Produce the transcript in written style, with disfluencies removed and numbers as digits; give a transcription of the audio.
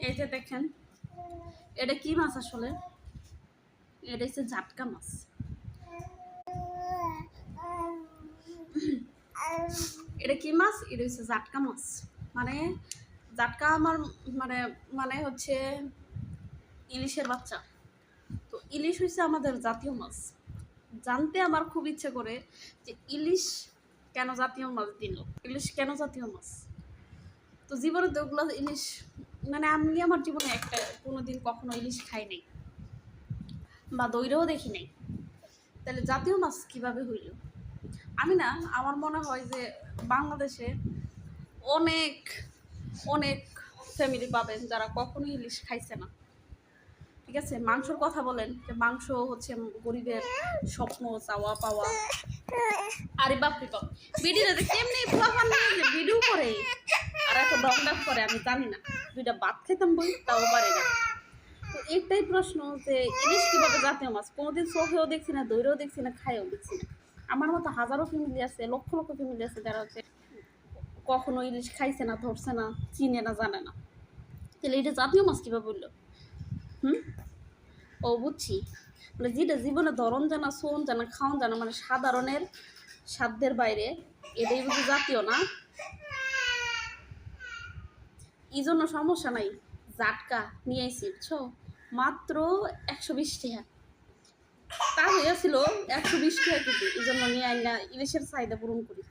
এই যে দেখেন, এটা কি মাছ আসলে? এটা হচ্ছে জাটকা মাছ। এটা কি মাছ? এটা হচ্ছে জাটকা মাছ। মানে জাটকা আমার মানে মানে হচ্ছে ইলিশের বাচ্চা। তো ইলিশ হচ্ছে আমাদের জাতীয় মাছ। জানতে আমার খুব ইচ্ছে করে যে ইলিশ কেন জাতীয় মাছ দিল, ইলিশ কেন জাতীয় মাছ। তো জীবনে তো ওগুলো ইলিশ মানে আমি আমার জীবনে একটা কোনোদিন কখনো ইলিশ খাই নাই বা দইরেও দেখি নাই। তাহলে জাতীয় মাছ কিভাবে হইল? আমি না, আমার মনে হয় যে বাংলাদেশে অনেক অনেক ফ্যামিলি পাবেন যারা কখনো ইলিশ খাইছে না। ঠিক আছে, মাংসর কথা বলেন যে মাংস হচ্ছে গরিবের স্বপ্ন চাওয়া পাওয়া। আরে বাপরে বাপ, ভিডিওতে কেমনি পোলাপান নিয়ে যে ভিডিও করে আর এত ডকডাক করে আমি জানি না। দুইটা ভাত খেতাম বই তাও পারে না। তো একটাই প্রশ্ন যে ইলিশ কিভাবে জাতীয় মাছ? কোনোদিন চোখেও দেখছি না, দইরেও দেখছি না, খাইও দেখছি না। আমার মতো হাজারো ফ্যামিলি আছে, লক্ষ লক্ষ ফ্যামিলি আছে যারা হচ্ছে কখনো ইলিশ খাইছে না, ধরছে না, চিনে না, জানে না। তাহলে এটা জাতীয় মাছ কিভাবে বললো? ও বুঝছি, মানে যেটা জীবনে ধরন জানা, সোন জানা, খাওয়ান জানা, মানে সাধারণের সাধ্যের বাইরে, এটাই বুঝি জাতীয় না। এই জন্য সমস্যা নাই, জাটকা নিয়ে আইসি বুঝছো, মাত্র 120 টাকা। তা হইয়াছিল 120 টাকা কেজি, এই জন্য নিয়ে আই না ইলিশের চাহিদা পূরণ করি।